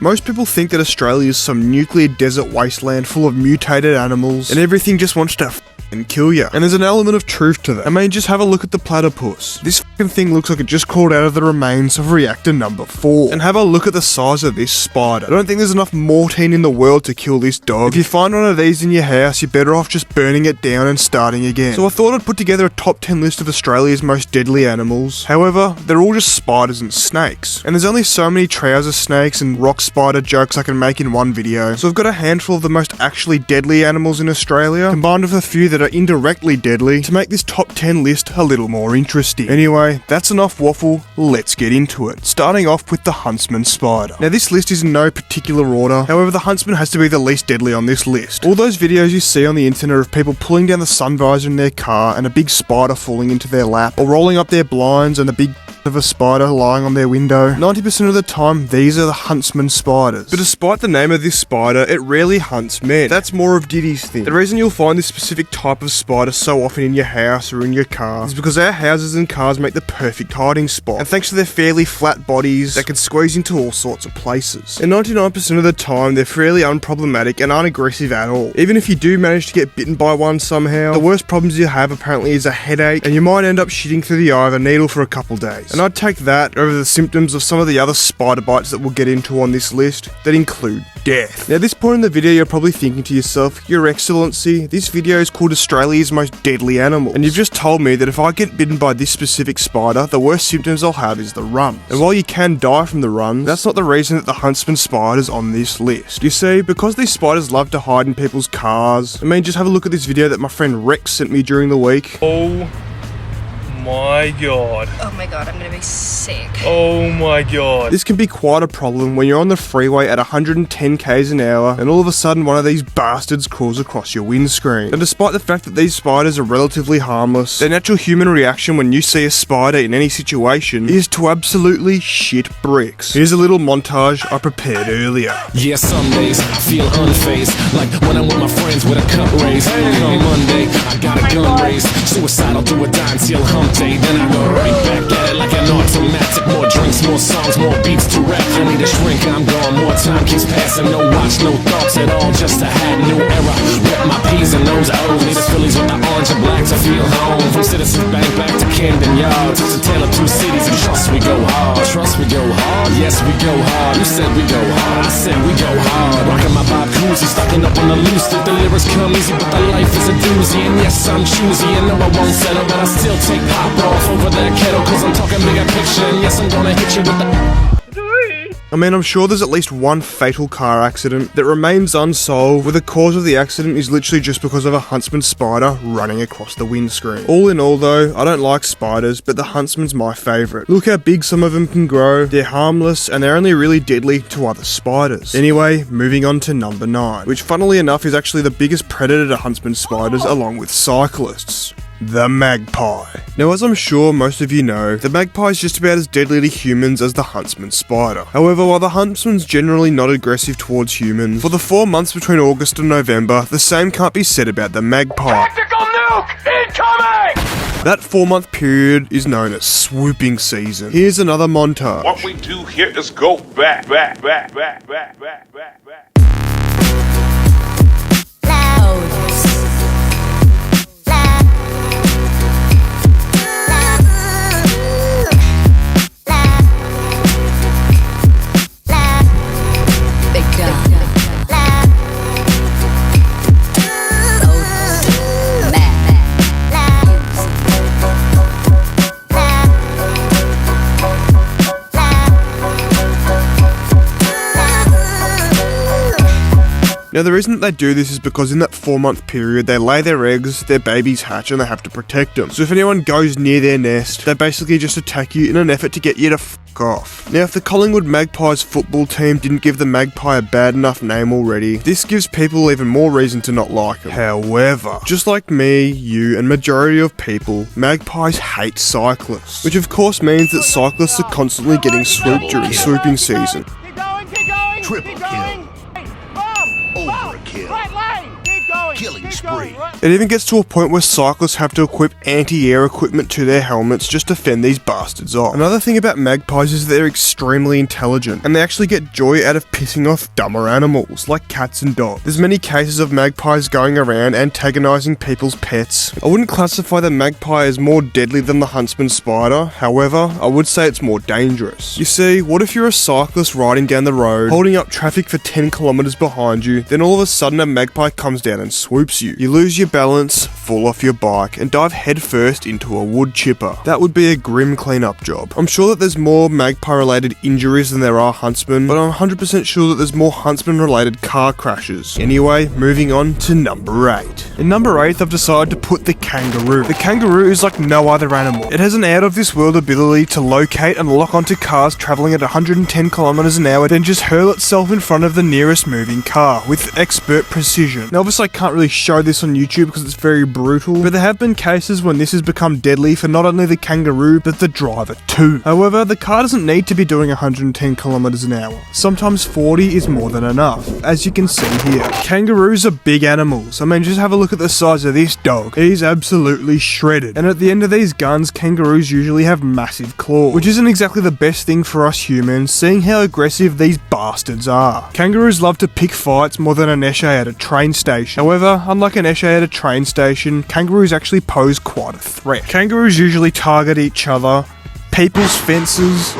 Most people think that Australia is some nuclear desert wasteland full of mutated animals, and everything just wants to and kill you. And there's an element of truth to that. I mean, just have a look at the platypus. This thing looks like it just crawled out of the remains of reactor number 4. And have a look at the size of this spider. I don't think there's enough mortine in the world to kill this dog. If you find one of these in your house, you're better off just burning it down and starting again. So I thought I'd put together a top 10 list of Australia's most deadly animals. However, they're all just spiders and snakes. And there's only so many trouser snakes and rock spider jokes I can make in one video. So I've got a handful of the most actually deadly animals in Australia, combined with a few that are indirectly deadly, to make this top 10 list a little more interesting. Anyway, that's enough waffle, let's get into it. Starting off with the Huntsman spider. Now this list is in no particular order, however the Huntsman has to be the least deadly on this list. All those videos you see on the internet of people pulling down the sun visor in their car and a big spider falling into their lap, or rolling up their blinds and a big of a spider lying on their window, 90% of the time these are the Huntsman spiders. But despite the name of this spider, it rarely hunts men. That's more of Diddy's thing. The reason you'll find this specific type of spider so often in your house or in your car is because our houses and cars make the perfect hiding spot, and thanks to their fairly flat bodies, they can squeeze into all sorts of places. And 99% of the time they're fairly unproblematic and aren't aggressive at all. Even if you do manage to get bitten by one somehow, the worst problems you have apparently is a headache, and you might end up shitting through the eye of a needle for a couple days. And I'd take that over the symptoms of some of the other spider bites that we'll get into on this list that include death. Now at this point in the video you're probably thinking to yourself, Your Excellency, this video is called Australia's most deadly animal, and you've just told me that if I get bitten by this specific spider, the worst symptoms I'll have is the runs. And while you can die from the runs, that's not the reason that the Huntsman spider's on this list. You see, because these spiders love to hide in people's cars, I mean just have a look at this video that my friend Rex sent me during the week. Oh my god. Oh my god, I'm gonna be sick. Oh my god. This can be quite a problem when you're on the freeway at 110 k's an hour and all of a sudden one of these bastards crawls across your windscreen. And despite the fact that these spiders are relatively harmless, their natural human reaction when you see a spider in any situation is to absolutely shit bricks. Here's a little montage I prepared earlier. Yeah, some days I feel unfazed, like when I'm with my friends with a cup raised. On Monday, I got a gun raised, suicidal do or die until hump day. Then I go right back at it like an automatic. More drinks, more songs, more beats to rap. I need a shrink, I'm gone, more time keeps passing. No watch, no thoughts at all, just a hat, new era. Rep my P's and those O's. Need the Phillies with the orange and black to feel home. From Citizens Bank back to Camden Yards. It's a tale of two cities and trust we go hard. Trust we go hard, yes we go hard. You said we go hard, I said we go hard. Rocking my Bob Cousy, stocking up on the loose. The lyrics come easy, but the life is a doozy. And yes, I'm choosy, and no I won't settle, but I still take pop off over that kettle, cause I'm talking bigger picture. And yes, I'm gonna hit you with the I mean, I'm sure there's at least one fatal car accident that remains unsolved, where the cause of the accident is literally just because of a Huntsman spider running across the windscreen. All in all though, I don't like spiders, but the Huntsman's my favourite. Look how big some of them can grow, they're harmless, and they're only really deadly to other spiders. Anyway, moving on to number 9, which funnily enough is actually the biggest predator to Huntsman spiders along with cyclists. The magpie. Now as I'm sure most of you know, the magpie is just about as deadly to humans as the Huntsman spider. However, while the Huntsman's generally not aggressive towards humans, for the 4 months between August and November, the same can't be said about the magpie. Tactical nuke incoming! That 4-month period is known as swooping season. Here's another montage. What we do here is go back. Now the reason that they do this is because in that 4-month period they lay their eggs, their babies hatch, and they have to protect them. So if anyone goes near their nest, they basically just attack you in an effort to get you to fuck off. Now if the Collingwood Magpies football team didn't give the magpie a bad enough name already, this gives people even more reason to not like them. However, just like me, you, and majority of people, magpies hate cyclists, which of course means that cyclists are constantly getting swooped during swooping season. Keep going, Triple keep going. kill. Bomb, Overkill. right lane, keep going. Killing keep spree. It even gets to a point where cyclists have to equip anti-air equipment to their helmets just to fend these bastards off. Another thing about magpies is that they're extremely intelligent, and they actually get joy out of pissing off dumber animals, like cats and dogs. There's many cases of magpies going around antagonizing people's pets. I wouldn't classify the magpie as more deadly than the Huntsman spider, however, I would say it's more dangerous. You see, what if you're a cyclist riding down the road, holding up traffic for 10 kilometers behind you, then all of a sudden a magpie comes down and swoops you. You lose your balance, fall off your bike, and dive headfirst into a wood chipper. That would be a grim cleanup job. I'm sure that there's more magpie-related injuries than there are huntsmen, but I'm 100% sure that there's more huntsman-related car crashes. Anyway, moving on to number 8. In number 8, I've decided to put the kangaroo. The kangaroo is like no other animal. It has an out-of-this-world ability to locate and lock onto cars traveling at 110 kilometers an hour, then just hurl itself in front of the nearest moving car with expert precision. Now obviously I can't really show this on YouTube because it's very brutal, but there have been cases when this has become deadly for not only the kangaroo but the driver too. However, the car doesn't need to be doing 110 kilometers an hour. Sometimes 40 is more than enough, as you can see here. Kangaroos are big animals. I mean, just have a look at the size of this dog. He's absolutely shredded. And at the end of these guns, kangaroos usually have massive claws, which isn't exactly the best thing for us humans, seeing how aggressive these bastards are. Kangaroos love to pick fights more than an esche at a train station. However, unlike an esche at a train station, kangaroos actually pose quite a threat. Kangaroos usually target each other, people's fences.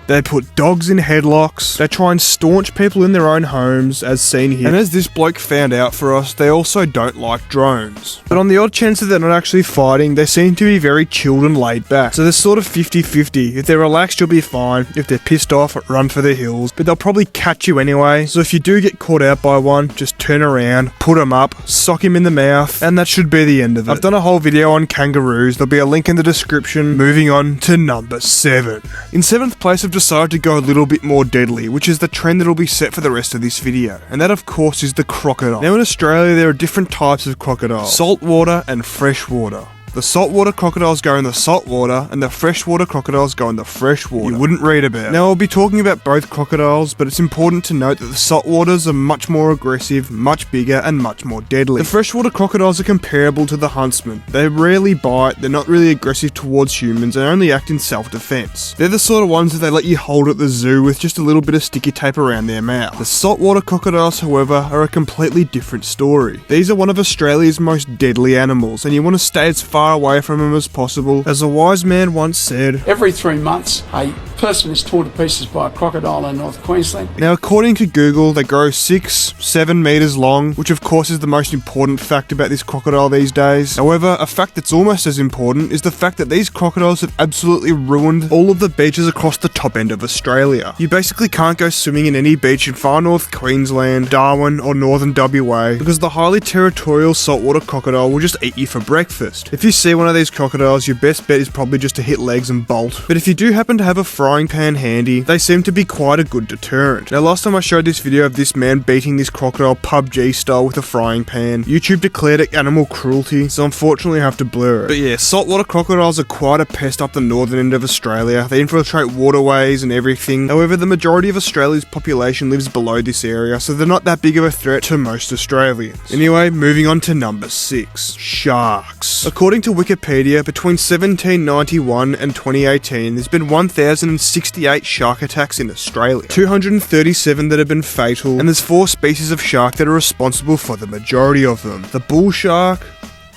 They put dogs in headlocks, they try and staunch people in their own homes, as seen here. And as this bloke found out for us, they also don't like drones. But on the odd chance that they're not actually fighting, they seem to be very chilled and laid back. So they're sort of 50-50. If they're relaxed, you'll be fine. If they're pissed off, run for the hills. But they'll probably catch you anyway. So if you do get caught out by one, just turn around, put him up, sock him in the mouth, and that should be the end of it. I've done a whole video on kangaroos. There'll be a link in the description. Moving on to number 7. In 7th place, I've decided to go a little bit more deadly, which is the trend that will be set for the rest of this video, and that of course is the crocodile. Now in Australia there are different types of crocodiles, saltwater and freshwater. The saltwater crocodiles go in the saltwater, and the freshwater crocodiles go in the freshwater. You wouldn't read about it. Now I'll be talking about both crocodiles, but it's important to note that the saltwaters are much more aggressive, much bigger, and much more deadly. The freshwater crocodiles are comparable to the huntsman. They rarely bite, they're not really aggressive towards humans, and only act in self-defense. They're the sort of ones that they let you hold at the zoo with just a little bit of sticky tape around their mouth. The saltwater crocodiles, however, are a completely different story. These are one of Australia's most deadly animals, and you want to stay as far away from them as possible. As a wise man once said, every 3 months a person is torn to pieces by a crocodile in North Queensland. Now according to Google, they grow 6-7 meters long, which of course is the most important fact about this crocodile these days. However, a fact that's almost as important is the fact that these crocodiles have absolutely ruined all of the beaches across the top end of Australia. You basically can't go swimming in any beach in far north Queensland, Darwin or northern WA because the highly territorial saltwater crocodile will just eat you for breakfast. If you see one of these crocodiles, your best bet is probably just to hit legs and bolt. But if you do happen to have a frying pan handy, they seem to be quite a good deterrent. Now last time I showed this video of this man beating this crocodile PUBG style with a frying pan, YouTube declared it animal cruelty, so unfortunately I have to blur it. But yeah, saltwater crocodiles are quite a pest up the northern end of Australia. They infiltrate waterways and everything. However, the majority of Australia's population lives below this area, so they're not that big of a threat to most Australians. Anyway, moving on to number 6. Sharks. According to Wikipedia, between 1791 and 2018, there's been 1,068 shark attacks in Australia, 237 that have been fatal, and there's 4 species of shark that are responsible for the majority of them. The bull shark,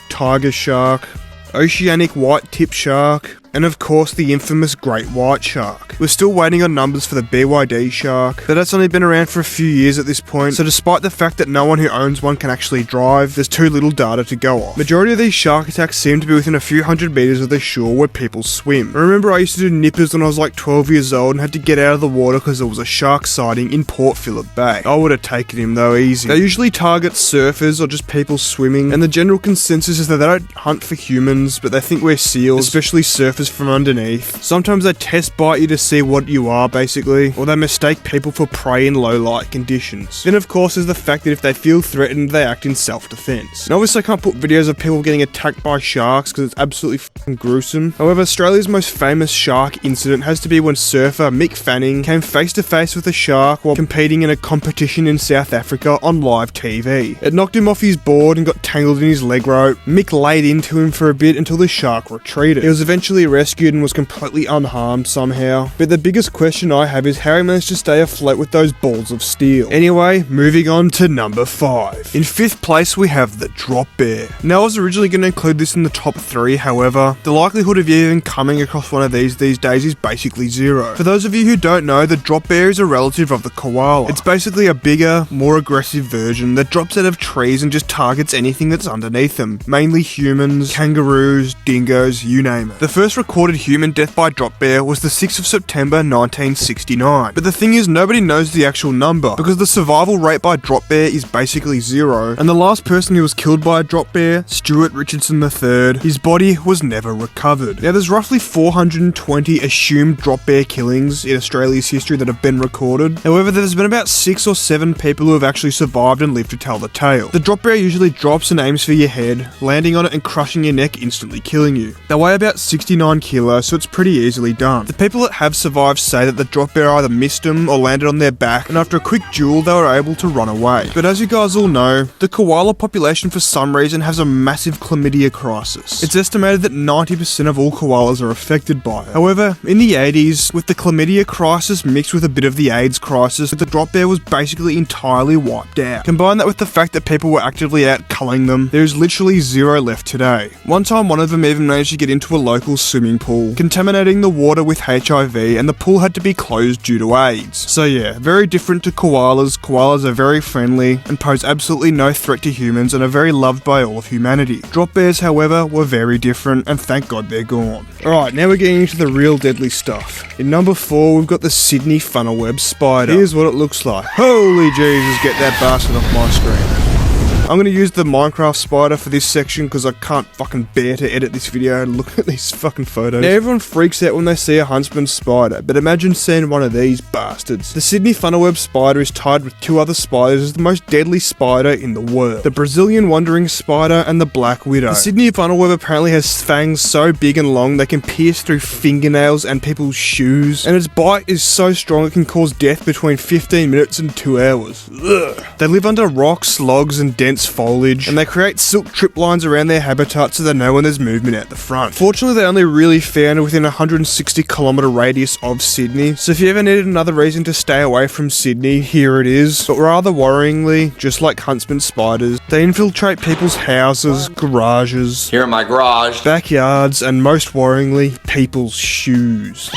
tiger shark, oceanic white-tip shark, and of course the infamous great white shark. We're still waiting on numbers for the BYD shark, but that's only been around for a few years at this point, so despite the fact that no one who owns one can actually drive, there's too little data to go off. Majority of these shark attacks seem to be within a few hundred meters of the shore where people swim. I remember I used to do nippers when I was like 12 years old and had to get out of the water because there was a shark sighting in Port Phillip Bay. I would have taken him though, easy. They usually target surfers or just people swimming, and the general consensus is that they don't hunt for humans, but they think we're seals, especially surfers surface from underneath. Sometimes they test bite you to see what you are, basically, or they mistake people for prey in low light conditions. Then of course there's the fact that if they feel threatened, they act in self-defense. Now obviously I can't put videos of people getting attacked by sharks because it's absolutely fucking gruesome. However, Australia's most famous shark incident has to be when surfer Mick Fanning came face to face with a shark while competing in a competition in South Africa on live TV. It knocked him off his board and got tangled in his leg rope. Mick laid into him for a bit until the shark retreated. He was eventually rescued and was completely unharmed somehow. But the biggest question I have is how he managed to stay afloat with those balls of steel. Anyway, moving on to number 5. In 5th place we have the drop bear. Now I was originally going to include this in the top 3, however, the likelihood of you even coming across one of these days is basically zero. For those of you who don't know, the drop bear is a relative of the koala. It's basically a bigger, more aggressive version that drops out of trees and just targets anything that's underneath them, mainly humans, kangaroos, dingoes, you name it. The first recorded human death by drop bear was the 6th of September 1969, but the thing is nobody knows the actual number because the survival rate by drop bear is basically zero, and the last person who was killed by a drop bear, Stuart Richardson III, his body was never recovered. Now there's roughly 420 assumed drop bear killings in Australia's history that have been recorded. However, there's been about 6 or 7 people who have actually survived and lived to tell the tale. The drop bear usually drops and aims for your head, landing on it and crushing your neck, instantly killing you. They weigh about 69 kilos, so it's pretty easily done. The people that have survived say that the drop bear either missed them or landed on their back, and after a quick duel they were able to run away. But as you guys all know, the koala population for some reason has a massive chlamydia crisis. It's estimated that 90% of all koalas are affected by it. However, in the 80s, with the chlamydia crisis mixed with a bit of the AIDS crisis, the drop bear was basically entirely wiped out. Combine that with the fact that people were actively out culling them, there is literally zero left today. One time one of them even managed to get into a local swimming pool, contaminating the water with HIV, and the pool had to be closed due to AIDS. So yeah, very different to koalas. Koalas are very friendly and pose absolutely no threat to humans and are very loved by all of humanity. Drop bears, however, were very different, and thank God they're gone. Alright, now we're getting into the real deadly stuff. In number 4, we've got the Sydney funnel web spider. Here's what it looks like. Holy Jesus, get that bastard off my screen. I'm going to use the Minecraft spider for this section because I can't fucking bear to edit this video and look at these fucking photos. Now everyone freaks out when they see a Huntsman spider, but imagine seeing one of these bastards. The Sydney funnel-web spider is tied with 2 other spiders as the most deadly spider in the world. The Brazilian wandering spider and the black widow. The Sydney funnel-web apparently has fangs so big and long they can pierce through fingernails and people's shoes, and its bite is so strong it can cause death between 15 minutes and 2 hours. Ugh. They live under rocks, logs and dense foliage, and they create silk trip lines around their habitat so they know when there's movement out the front. Fortunately, they only really found within a 160km radius of Sydney, so if you ever needed another reason to stay away from Sydney, here it is. But rather worryingly, just like Huntsman spiders, they infiltrate people's houses, garages, here in my garage, backyards, and most worryingly, people's shoes.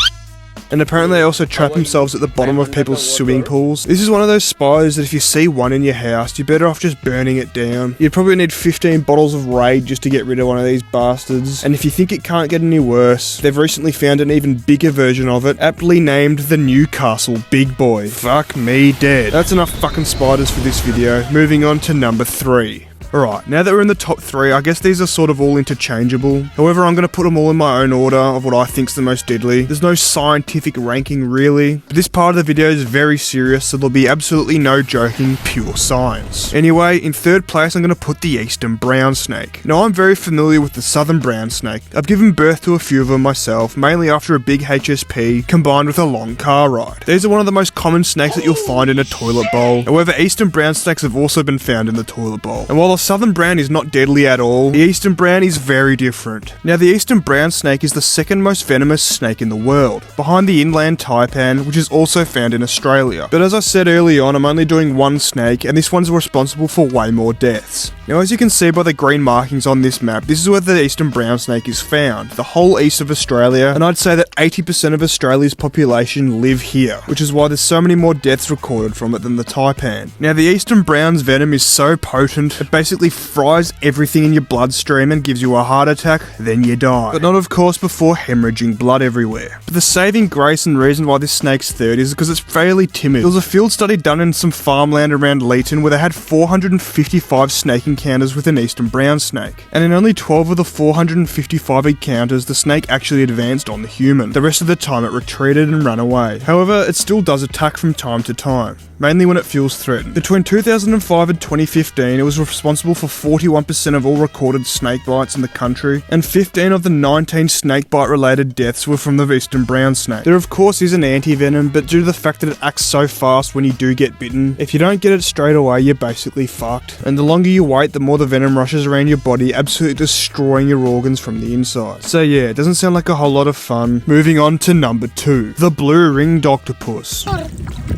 And apparently they also trap themselves at the bottom of people's swimming pools. This is one of those spiders that if you see one in your house, you're better off just burning it down. You'd probably need 15 bottles of Raid just to get rid of one of these bastards. And if you think it can't get any worse, they've recently found an even bigger version of it, aptly named the Newcastle Big Boy. Fuck me dead. That's enough fucking spiders for this video. Moving on to number 3. Alright, now that we're in the top 3, I guess these are sort of all interchangeable. However, I'm going to put them all in my own order of what I think's the most deadly. There's no scientific ranking really, but this part of the video is very serious, so there'll be absolutely no joking, pure science. Anyway, in 3rd place I'm going to put the eastern brown snake. Now I'm very familiar with the southern brown snake. I've given birth to a few of them myself, mainly after a big HSP combined with a long car ride. These are one of the most common snakes that you'll find in a toilet bowl. However, eastern brown snakes have also been found in the toilet bowl. And while the southern brown is not deadly at all, the eastern brown is very different. Now the eastern brown snake is the 2nd most venomous snake in the world, behind the inland taipan, which is also found in Australia. But as I said early on, I'm only doing one snake, and this one's responsible for way more deaths. Now as you can see by the green markings on this map, this is where the eastern brown snake is found, the whole east of Australia, and I'd say that 80% of Australia's population live here, which is why there's so many more deaths recorded from it than the taipan. Now the eastern brown's venom is so potent, it basically fries everything in your bloodstream and gives you a heart attack, then you die. But not of course before hemorrhaging blood everywhere. But the saving grace and reason why this snake's 3rd is because it's fairly timid. There was a field study done in some farmland around Leeton where they had 455 snake encounters with an eastern brown snake, and in only 12 of the 455 encounters, the snake actually advanced on the human. The rest of the time it retreated and ran away. However, it still does attack from time to time, mainly when it feels threatened. Between 2005 and 2015, it was responsible for 41% of all recorded snake bites in the country, and 15 of the 19 snake bite related deaths were from the eastern brown snake. There of course is an anti-venom, but due to the fact that it acts so fast when you do get bitten, if you don't get it straight away, you're basically fucked. And the longer you wait, the more the venom rushes around your body, absolutely destroying your organs from the inside. So yeah, it doesn't sound like a whole lot of fun. Moving on to number 2, the blue-ringed octopus.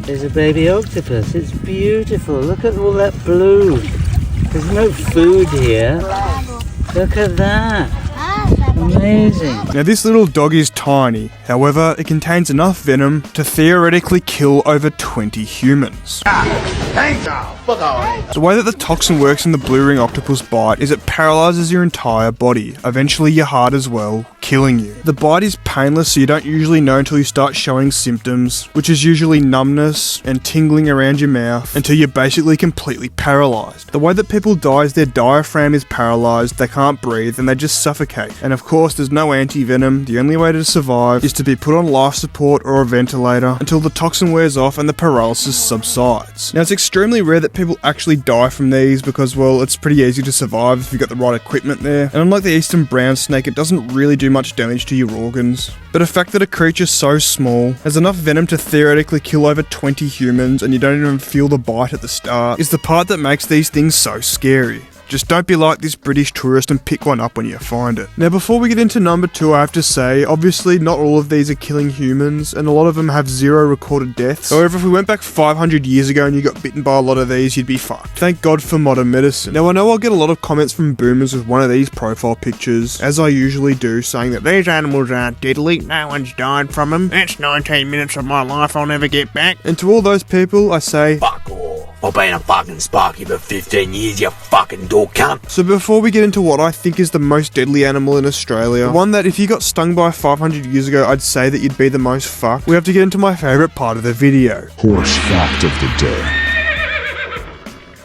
There's a baby octopus. It's beautiful. Look at all that blue. There's no food here. Look at that. Amazing. Now this little dog is tiny, however it contains enough venom to theoretically kill over 20 humans. The way that the toxin works in the blue ring octopus bite is it paralyzes your entire body, eventually your heart as well, killing you. The bite is painless, so you don't usually know until you start showing symptoms, which is usually numbness and tingling around your mouth, until you're basically completely paralyzed. The way that people die is their diaphragm is paralyzed, they can't breathe, and they just suffocate. And of course there's no anti-venom. The only way to survive is to be put on life support or a ventilator until the toxin wears off and the paralysis subsides. Now it's extremely rare that people actually die from these because, well, it's pretty easy to survive if you've got the right equipment there, and unlike the eastern brown snake, it doesn't really do much damage to your organs. But the fact that a creature so small has enough venom to theoretically kill over 20 humans and you don't even feel the bite at the start is the part that makes these things so scary. Just don't be like this British tourist and pick one up when you find it. Now before we get into number 2, I have to say, obviously not all of these are killing humans, and a lot of them have 0 recorded deaths. However, if we went back 500 years ago and you got bitten by a lot of these, you'd be fucked. Thank God for modern medicine. Now I know I'll get a lot of comments from boomers with one of these profile pictures, as I usually do, saying that these animals aren't deadly, no one's died from them, that's 19 minutes of my life I'll never get back. And to all those people, I say, fuck off. I've been a fucking Sparky for 15 years, you fucking dog cunt. So before we get into what I think is the most deadly animal in Australia, the one that if you got stung by 500 years ago, I'd say that you'd be the most fucked, we have to get into my favourite part of the video. Horse fact of the day.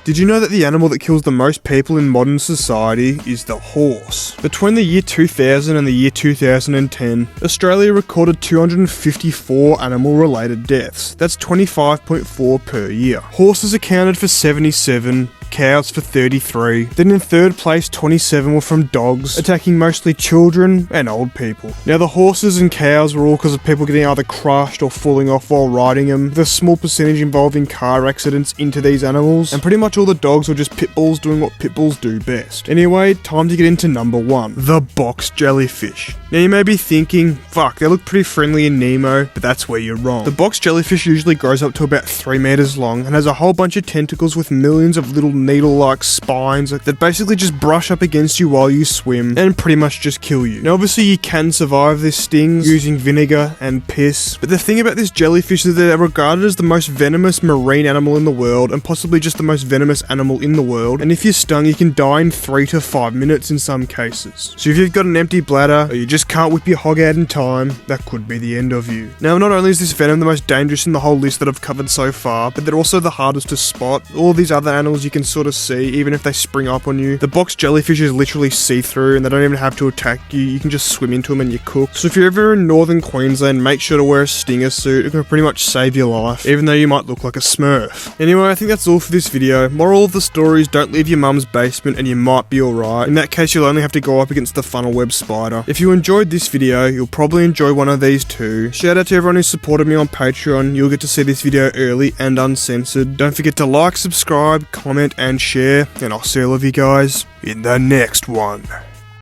Did you know that the animal that kills the most people in modern society is the horse? Between the year 2000 and the year 2010, Australia recorded 254 animal-related deaths. That's 25.4 per year. Horses accounted for 77, cows for 33. Then in third place, 27 were from dogs, attacking mostly children and old people. Now the horses and cows were all because of people getting either crushed or falling off while riding them, with a small percentage involving car accidents into these animals, and pretty much all the dogs were just pit bulls doing what pit bulls do best. Anyway, time to get into number 1, the box jellyfish. Now you may be thinking, fuck, they look pretty friendly in Nemo, but that's where you're wrong. The box jellyfish usually grows up to about 3 meters long and has a whole bunch of tentacles with millions of little needle-like spines that basically just brush up against you while you swim and pretty much just kill you. Now obviously you can survive this stings using vinegar and piss, but the thing about this jellyfish is that they're regarded as the most venomous marine animal in the world and possibly just the most venomous animal in the world, and if you're stung you can die in 3 to 5 minutes in some cases. So if you've got an empty bladder or you just can't whip your hog out in time, that could be the end of you. Now not only is this venom the most dangerous in the whole list that I've covered so far, but they're also the hardest to spot. All these other animals you can sort of see even if they spring up on you. The box jellyfish is literally see-through and they don't even have to attack you, you can just swim into them and you're cooked. So if you're ever in northern Queensland, make sure to wear a stinger suit. It can pretty much save your life, even though you might look like a smurf. Anyway, I think that's all for this video. Moral of the story is don't leave your mum's basement and you might be alright. In that case you'll only have to go up against the funnel web spider. If you enjoyed this video, you'll probably enjoy one of these too. Shout out to everyone who supported me on Patreon, you'll get to see this video early and uncensored. Don't forget to like, subscribe, comment and share, and I'll see all of you guys in the next one.